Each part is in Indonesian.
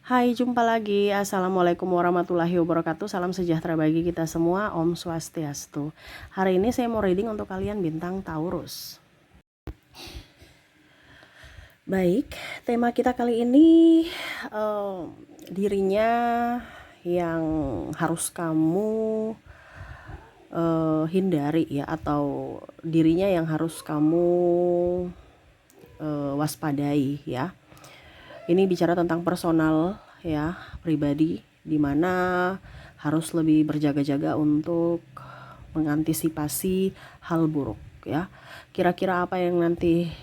Hai, jumpa lagi. Assalamualaikum warahmatullahi wabarakatuh. Salam sejahtera bagi kita semua. Om Swastiastu. Hari ini saya mau reading untuk kalian bintang Taurus. Baik, tema kita kali ini dirinya yang harus kamu hindari ya, atau dirinya yang harus kamu waspadai ya. Ini bicara tentang personal ya, pribadi, dimana harus lebih berjaga-jaga untuk mengantisipasi hal buruk ya. Kira-kira apa yang nanti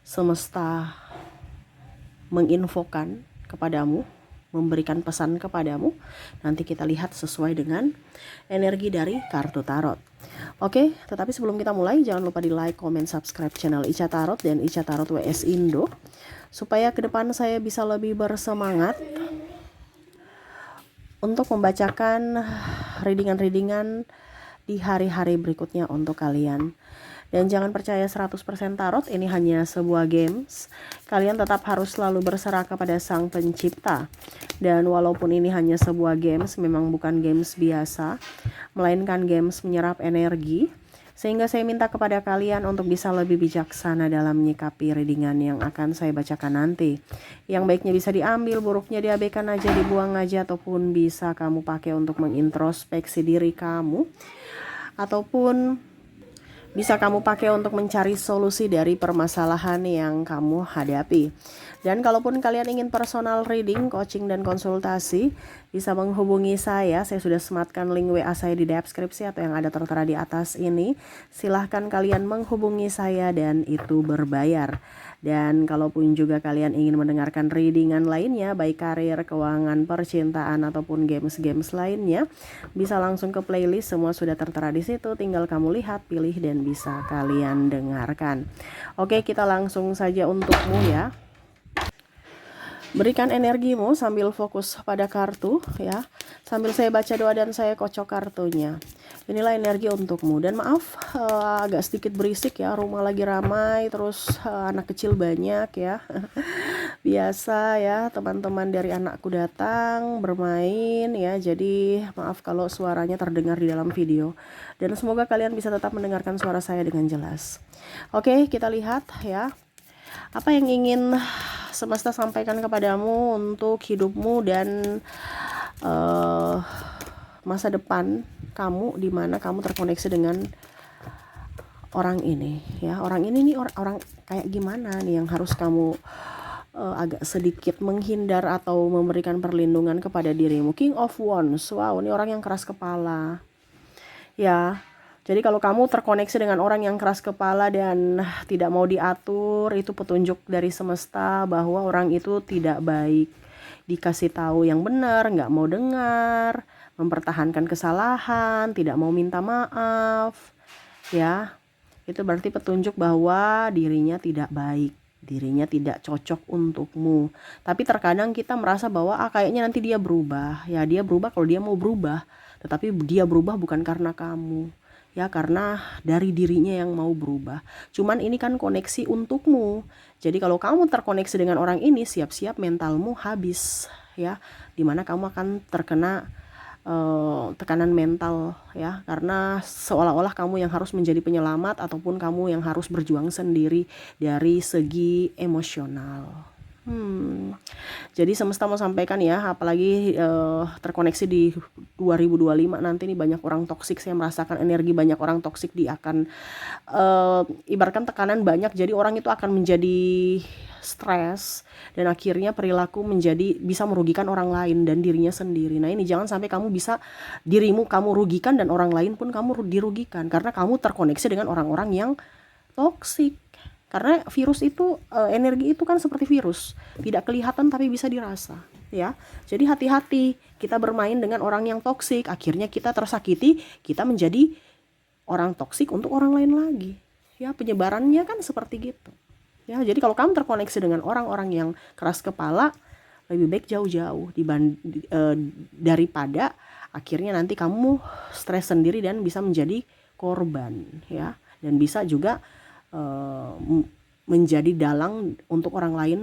semesta menginfokan kepadamu, memberikan pesan kepadamu, nanti kita lihat sesuai dengan energi dari kartu tarot. Oke, tetapi sebelum kita mulai, jangan lupa di like, comment, subscribe channel Ica Tarot dan Ica Tarot WS Indo, supaya ke depan saya bisa lebih bersemangat untuk membacakan readingan-readingan di hari-hari berikutnya untuk kalian. Dan jangan percaya 100% tarot, ini hanya sebuah games. Kalian tetap harus selalu berserah kepada Sang Pencipta. Dan walaupun ini hanya sebuah games, memang bukan games biasa, melainkan games menyerap energi. Sehingga saya minta kepada kalian untuk bisa lebih bijaksana dalam menyikapi readingan yang akan saya bacakan nanti. Yang baiknya bisa diambil, buruknya diabaikan aja, dibuang aja, ataupun bisa kamu pakai untuk mengintrospeksi diri kamu, ataupun bisa kamu pakai untuk mencari solusi dari permasalahan yang kamu hadapi. Dan kalaupun kalian ingin personal reading, coaching, dan konsultasi, bisa menghubungi saya. Saya sudah sematkan link WA saya di deskripsi atau yang ada tertera di atas ini. Silahkan kalian menghubungi saya dan itu berbayar. Dan kalaupun juga kalian ingin mendengarkan readingan lainnya, baik karir, keuangan, percintaan, ataupun games-games lainnya, bisa langsung ke playlist, semua sudah tertera di situ. Tinggal kamu lihat, pilih, dan bisa kalian dengarkan. Oke, kita langsung saja untukmu ya. Berikan energimu sambil fokus pada kartu ya. Sambil saya baca doa dan saya kocok kartunya. Inilah energi untukmu. Dan maaf agak sedikit berisik ya, rumah lagi ramai, terus anak kecil banyak ya. Biasa ya, teman-teman dari anakku datang bermain ya. Jadi maaf kalau suaranya terdengar di dalam video. Dan semoga kalian bisa tetap mendengarkan suara saya dengan jelas. Oke, kita lihat ya. Apa yang ingin semesta sampaikan kepadamu untuk hidupmu dan masa depan kamu, di mana kamu terkoneksi dengan orang ini ya. Orang ini nih orang kayak gimana nih yang harus kamu agak sedikit menghindar atau memberikan perlindungan kepada dirimu. King of Wands. Wow, ini orang yang keras kepala ya. Jadi kalau kamu terkoneksi dengan orang yang keras kepala dan tidak mau diatur, itu petunjuk dari semesta bahwa orang itu tidak baik. Dikasih tahu yang benar, nggak mau dengar, mempertahankan kesalahan, tidak mau minta maaf. Ya, itu berarti petunjuk bahwa dirinya tidak baik, dirinya tidak cocok untukmu. Tapi terkadang kita merasa bahwa kayaknya nanti dia berubah. Ya, dia berubah kalau dia mau berubah. Tetapi dia berubah bukan karena kamu. Ya, karena dari dirinya yang mau berubah. Cuman ini kan koneksi untukmu. Jadi kalau kamu terkoneksi dengan orang ini, siap-siap mentalmu habis ya. Dimana kamu akan terkena tekanan mental ya, karena seolah-olah kamu yang harus menjadi penyelamat ataupun kamu yang harus berjuang sendiri dari segi emosional. Jadi semesta mau sampaikan ya, apalagi terkoneksi di 2025 nanti nih, banyak orang toksik. Saya merasakan energi banyak orang toksik, dia akan ibaratkan tekanan banyak, jadi orang itu akan menjadi stres dan akhirnya perilaku menjadi bisa merugikan orang lain dan dirinya sendiri. Nah, ini jangan sampai kamu bisa dirimu kamu rugikan dan orang lain pun kamu dirugikan karena kamu terkoneksi dengan orang-orang yang toksik. Karena virus itu, energi itu kan seperti virus, tidak kelihatan tapi bisa dirasa ya. Jadi hati-hati, kita bermain dengan orang yang toksik, akhirnya kita tersakiti, kita menjadi orang toksik untuk orang lain lagi ya. Penyebarannya kan seperti gitu ya. Jadi kalau kamu terkoneksi dengan orang-orang yang keras kepala, lebih baik jauh-jauh daripada akhirnya nanti kamu stres sendiri dan bisa menjadi korban ya. Dan bisa juga menjadi dalang untuk orang lain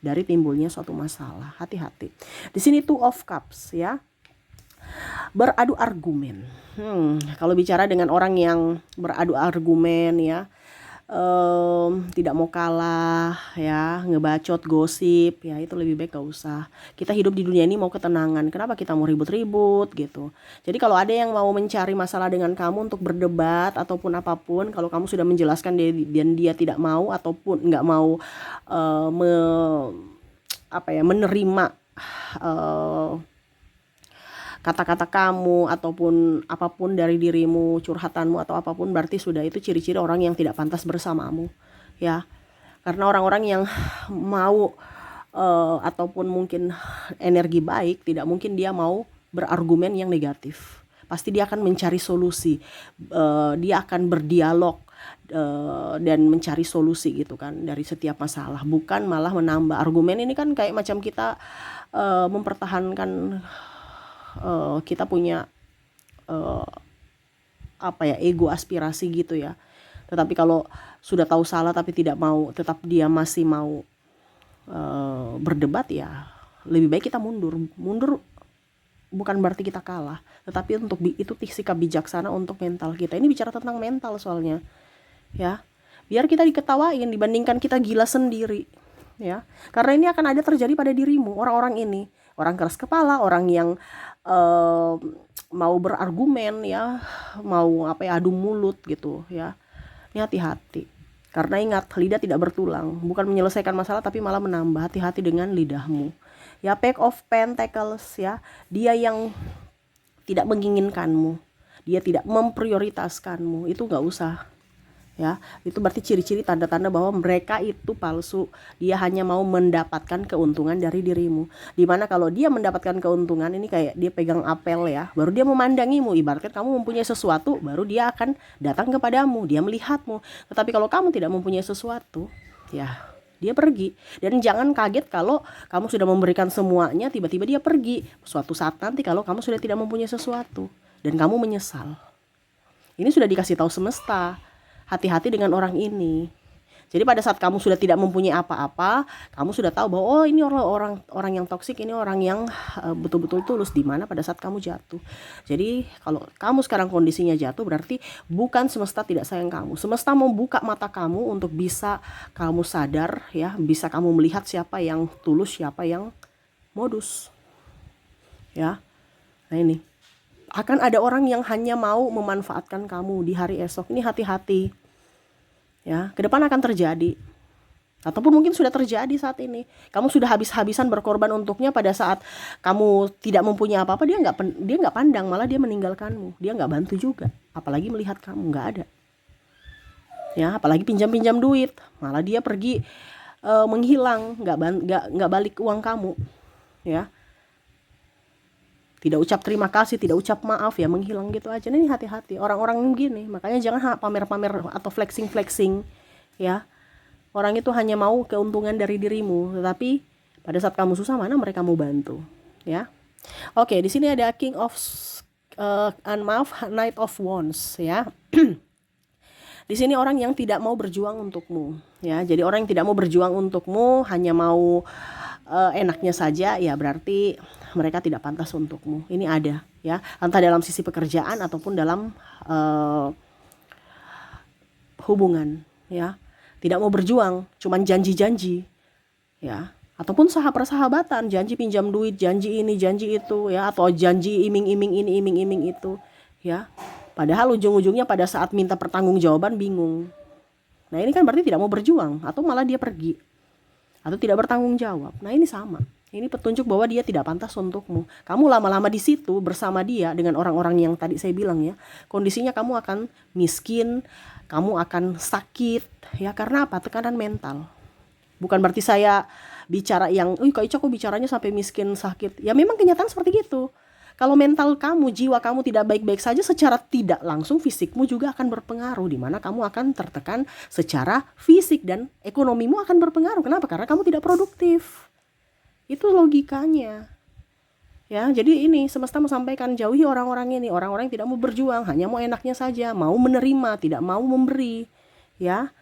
dari timbulnya suatu masalah. Hati-hati. Di sini Two of Cups ya. Beradu argumen. Kalau bicara dengan orang yang beradu argumen ya, tidak mau kalah ya, ngebacot, gosip ya, itu lebih baik gak usah. Kita hidup di dunia ini mau ketenangan, kenapa kita mau ribut-ribut gitu. Jadi kalau ada yang mau mencari masalah dengan kamu untuk berdebat ataupun apapun, kalau kamu sudah menjelaskan dan dia tidak mau ataupun nggak mau menerima kata-kata kamu ataupun apapun dari dirimu, curhatanmu atau apapun, berarti sudah itu ciri-ciri orang yang tidak pantas bersamamu ya. Karena orang-orang yang mau ataupun mungkin energi baik, tidak mungkin dia mau berargumen yang negatif. Pasti dia akan mencari solusi, dia akan berdialog dan mencari solusi gitu kan dari setiap masalah, bukan malah menambah argumen. Ini kan kayak macam kita mempertahankan kita punya ego, aspirasi gitu ya. Tetapi kalau sudah tahu salah tapi tidak mau, tetap dia masih mau berdebat ya, lebih baik kita mundur. Bukan berarti kita kalah, tetapi untuk itu sikap bijaksana untuk mental kita. Ini bicara tentang mental soalnya ya. Biar kita diketawain dibandingkan kita gila sendiri ya. Karena ini akan ada terjadi pada dirimu, orang-orang ini, orang keras kepala, orang yang mau berargumen ya, mau adu mulut gitu ya. Ini hati-hati. Karena ingat, lidah tidak bertulang, bukan menyelesaikan masalah tapi malah menambah. Hati-hati dengan lidahmu. Ya, Page of Pentacles ya. Dia yang tidak menginginkanmu, dia tidak memprioritaskanmu, itu gak usah ya. Itu berarti ciri-ciri tanda-tanda bahwa mereka itu palsu. Dia hanya mau mendapatkan keuntungan dari dirimu. Dimana kalau dia mendapatkan keuntungan, ini kayak dia pegang apel ya, baru dia memandangimu. Ibaratkan kamu mempunyai sesuatu, baru dia akan datang kepadamu, dia melihatmu. Tetapi kalau kamu tidak mempunyai sesuatu ya, dia pergi. Dan jangan kaget kalau kamu sudah memberikan semuanya, tiba-tiba dia pergi. Suatu saat nanti kalau kamu sudah tidak mempunyai sesuatu dan kamu menyesal. Ini sudah dikasih tahu semesta. Hati-hati dengan orang ini. Jadi pada saat kamu sudah tidak mempunyai apa-apa, kamu sudah tahu bahwa oh ini orang yang toksik, ini orang yang betul-betul tulus. Di mana pada saat kamu jatuh. Jadi kalau kamu sekarang kondisinya jatuh, berarti bukan semesta tidak sayang kamu. Semesta membuka mata kamu untuk bisa kamu sadar ya, bisa kamu melihat siapa yang tulus, siapa yang modus. Ya. Nah ini. Akan ada orang yang hanya mau memanfaatkan kamu di hari esok. Ini hati-hati. Ya, ke depan akan terjadi. Ataupun mungkin sudah terjadi saat ini. Kamu sudah habis-habisan berkorban untuknya, pada saat kamu tidak mempunyai apa-apa, dia nggak pandang, malah dia meninggalkanmu. Dia nggak bantu juga, apalagi melihat kamu nggak ada. Ya, apalagi pinjam-pinjam duit, malah dia pergi menghilang, nggak balik uang kamu. Ya. Tidak ucap terima kasih, tidak ucap maaf ya, menghilang gitu aja. Nah, ini hati-hati orang-orang gini. Makanya jangan pamer-pamer atau flexing-flexing ya. Orang itu hanya mau keuntungan dari dirimu, tetapi pada saat kamu susah mana mereka mau bantu ya. Oke, di sini ada King of Knight of Wands ya. Di sini orang yang tidak mau berjuang untukmu ya. Jadi orang yang tidak mau berjuang untukmu, hanya mau enaknya saja ya, berarti mereka tidak pantas untukmu. Ini ada ya, entah dalam sisi pekerjaan ataupun dalam hubungan ya. Tidak mau berjuang, cuman janji-janji ya, ataupun persahabatan, janji pinjam duit, janji ini, janji itu ya, atau janji iming-iming ini, iming-iming itu ya. Padahal ujung-ujungnya pada saat minta pertanggungjawaban bingung. Nah, ini kan berarti tidak mau berjuang, atau malah dia pergi atau tidak bertanggung jawab. Nah, ini sama. Ini petunjuk bahwa dia tidak pantas untukmu. Kamu lama-lama di situ bersama dia dengan orang-orang yang tadi saya bilang ya, kondisinya kamu akan miskin, kamu akan sakit ya. Karena apa? Tekanan mental. Bukan berarti saya bicara yang, Kak Ica kok bicaranya sampai miskin, sakit. Ya memang kenyataan seperti gitu. Kalau mental kamu, jiwa kamu tidak baik-baik saja, secara tidak langsung fisikmu juga akan berpengaruh, di mana kamu akan tertekan secara fisik dan ekonomimu akan berpengaruh. Kenapa? Karena kamu tidak produktif. Itu logikanya. Ya, jadi ini semesta menyampaikan, jauhi orang-orang ini, orang-orang yang tidak mau berjuang, hanya mau enaknya saja, mau menerima, tidak mau memberi. Ya.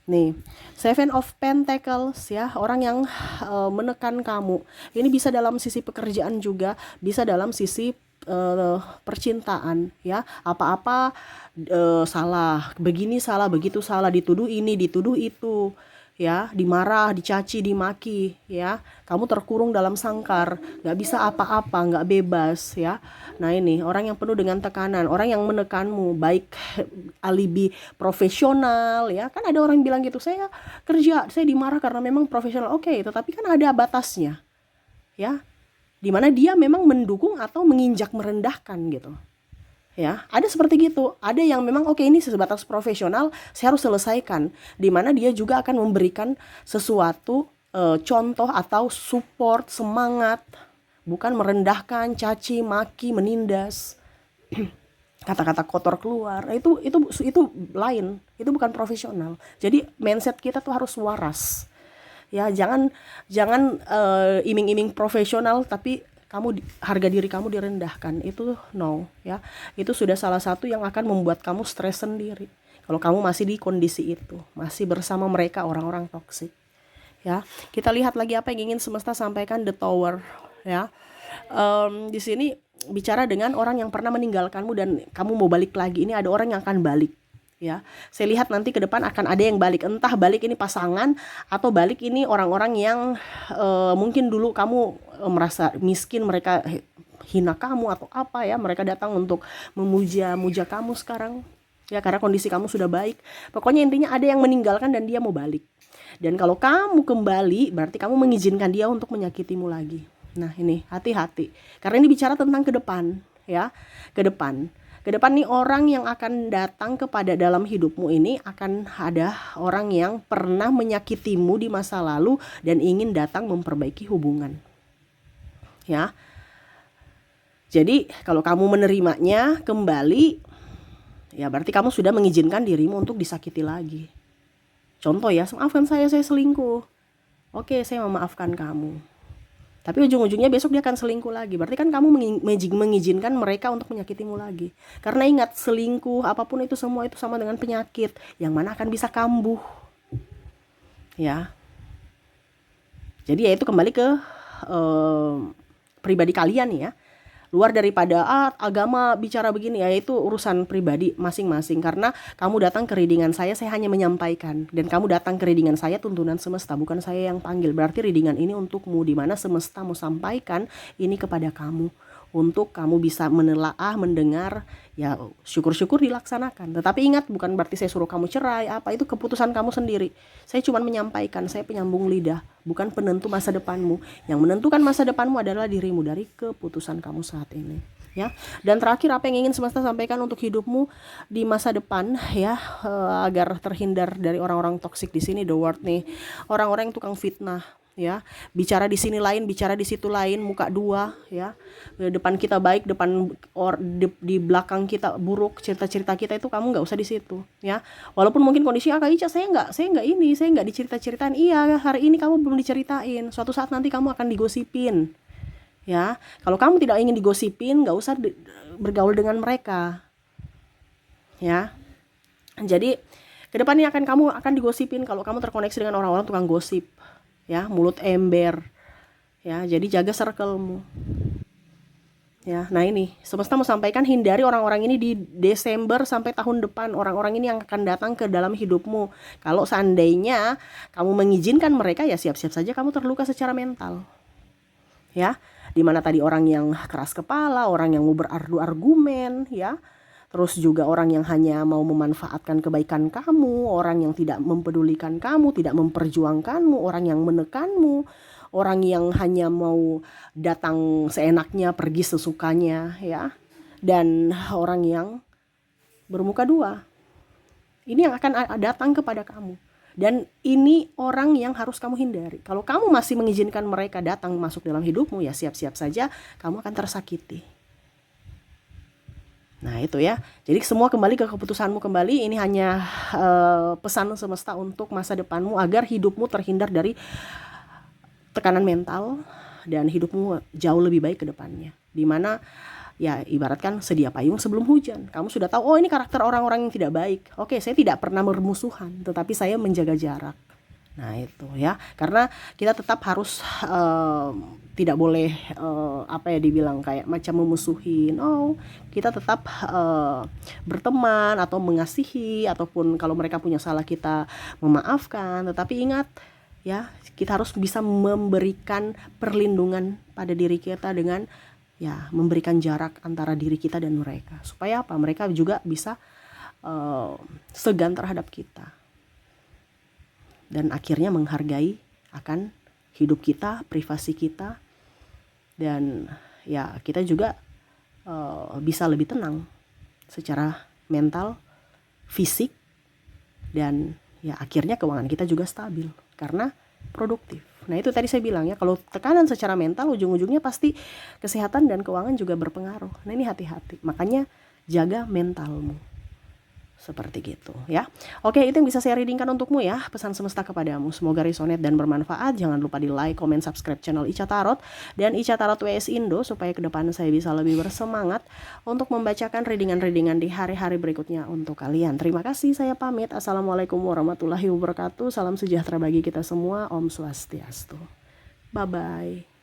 Nih, Seven of Pentacles ya, orang yang menekan kamu. Ini bisa dalam sisi pekerjaan juga, bisa dalam sisi percintaan ya. Apa-apa salah, begini salah, begitu salah, dituduh ini, dituduh itu ya, dimarah, dicaci, dimaki ya. Kamu terkurung dalam sangkar, nggak bisa apa-apa, nggak bebas ya. Nah ini orang yang penuh dengan tekanan, orang yang menekanmu, baik alibi profesional ya. Kan ada orang bilang gitu, saya kerja, saya dimarah karena memang profesional. Oke, tetapi kan ada batasnya ya. Dimana dia memang mendukung atau menginjak merendahkan gitu. Ya, ada seperti gitu. Ada yang memang oke, ini sebatas profesional, saya harus selesaikan. Dimana dia juga akan memberikan sesuatu contoh atau support, semangat, bukan merendahkan, caci, maki, menindas, kata-kata kotor keluar. Itu lain. Itu bukan profesional. Jadi mindset kita tuh harus waras. Ya, jangan iming-iming profesional tapi harga diri kamu direndahkan. Itu no ya. Itu sudah salah satu yang akan membuat kamu stres sendiri. Kalau kamu masih di kondisi itu, masih bersama mereka orang-orang toksik. Ya, kita lihat lagi apa yang ingin semesta sampaikan, The Tower ya. Di sini bicara dengan orang yang pernah meninggalkanmu dan kamu mau balik lagi. Ini ada orang yang akan balik ya. Saya lihat nanti ke depan akan ada yang balik, entah balik ini pasangan atau balik ini orang-orang yang mungkin dulu kamu merasa miskin, mereka hina kamu atau apa ya, mereka datang untuk memuja kamu sekarang ya, karena kondisi kamu sudah baik. Pokoknya intinya ada yang meninggalkan dan dia mau balik. Dan kalau kamu kembali berarti kamu mengizinkan dia untuk menyakitimu lagi. Nah ini hati-hati, karena ini bicara tentang ke depan ya, ke depan nih orang yang akan datang kepada dalam hidupmu ini akan ada orang yang pernah menyakitimu di masa lalu dan ingin datang memperbaiki hubungan. Ya. Jadi kalau kamu menerimanya kembali, ya berarti kamu sudah mengizinkan dirimu untuk disakiti lagi. Contoh ya, maafkan saya selingkuh. Oke, saya memaafkan kamu. Tapi ujung-ujungnya besok dia akan selingkuh lagi. Berarti kan kamu mengizinkan mereka untuk menyakitimu lagi. Karena ingat, selingkuh apapun itu semua itu sama dengan penyakit yang mana akan bisa kambuh. Ya. Jadi ya itu kembali ke pribadi kalian ya. Luar daripada agama bicara begini, ya itu urusan pribadi masing-masing. Karena kamu datang ke readingan saya hanya menyampaikan. Dan kamu datang ke readingan saya tuntunan semesta, bukan saya yang panggil. Berarti readingan ini untukmu, dimana semesta mau sampaikan ini kepada kamu, untuk kamu bisa menelaah, mendengar, ya syukur-syukur dilaksanakan. Tetapi ingat, bukan berarti saya suruh kamu cerai, apa itu keputusan kamu sendiri. Saya cuma menyampaikan, saya penyambung lidah, bukan penentu masa depanmu. Yang menentukan masa depanmu adalah dirimu dari keputusan kamu saat ini. Ya, dan terakhir apa yang ingin semesta sampaikan untuk hidupmu di masa depan ya, agar terhindar dari orang-orang toksik di sini, The World nih, orang-orang yang tukang fitnah ya, bicara di sini lain, bicara di situ lain, muka dua ya, depan kita baik, di belakang kita buruk, cerita-cerita kita itu kamu nggak usah di situ ya. Walaupun mungkin kondisi Kak Ica, saya nggak dicerita-ceritain. Iya, hari ini kamu belum diceritain, suatu saat nanti kamu akan digosipin ya. Kalau kamu tidak ingin digosipin, nggak usah bergaul dengan mereka ya. Jadi kedepannya kamu akan digosipin kalau kamu terkoneksi dengan orang-orang tukang gosip ya, mulut ember ya. Jadi jaga circle-mu ya. Nah ini semesta mau sampaikan, hindari orang-orang ini di Desember sampai tahun depan. Orang-orang ini yang akan datang ke dalam hidupmu, kalau seandainya kamu mengizinkan mereka, ya siap-siap saja kamu terluka secara mental ya. Dimana tadi orang yang keras kepala, orang yang mau berargu argumen ya, terus juga orang yang hanya mau memanfaatkan kebaikan kamu, orang yang tidak mempedulikan kamu, tidak memperjuangkanmu, orang yang menekanmu, orang yang hanya mau datang seenaknya, pergi sesukanya ya, dan orang yang bermuka dua. Ini yang akan datang kepada kamu. Dan ini orang yang harus kamu hindari. Kalau kamu masih mengizinkan mereka datang masuk dalam hidupmu, ya siap-siap saja kamu akan tersakiti. Nah itu ya, jadi semua kembali ke keputusanmu kembali. Ini hanya pesan semesta untuk masa depanmu, agar hidupmu terhindar dari tekanan mental dan hidupmu jauh lebih baik ke depannya. Dimana Ya ibaratkan sedia payung sebelum hujan. Kamu sudah tahu, oh ini karakter orang-orang yang tidak baik. Oke, saya tidak pernah bermusuhan, tetapi saya menjaga jarak. Nah itu ya, karena kita tetap harus tidak boleh apa ya dibilang kayak macam memusuhi. No, kita tetap berteman atau mengasihi, ataupun kalau mereka punya salah kita memaafkan. Tetapi ingat ya, kita harus bisa memberikan perlindungan pada diri kita dengan ya memberikan jarak antara diri kita dan mereka, supaya apa, mereka juga bisa segan terhadap kita dan akhirnya menghargai akan hidup kita, privasi kita, dan ya kita juga bisa lebih tenang secara mental, fisik, dan ya akhirnya keuangan kita juga stabil karena produktif. Nah itu tadi saya bilang ya, kalau tekanan secara mental ujung-ujungnya pasti kesehatan dan keuangan juga berpengaruh. Nah ini hati-hati, makanya jaga mentalmu. Seperti gitu ya. Oke, itu yang bisa saya readingkan untukmu ya, pesan semesta kepadamu. Semoga resonate dan bermanfaat. Jangan lupa di like, comment, subscribe channel Ica Tarot dan Ica Tarot WS Indo, supaya ke depan saya bisa lebih bersemangat untuk membacakan readingan-readingan di hari-hari berikutnya untuk kalian. Terima kasih, saya pamit. Assalamualaikum warahmatullahi wabarakatuh. Salam sejahtera bagi kita semua. Om Swastiastu. Bye-bye.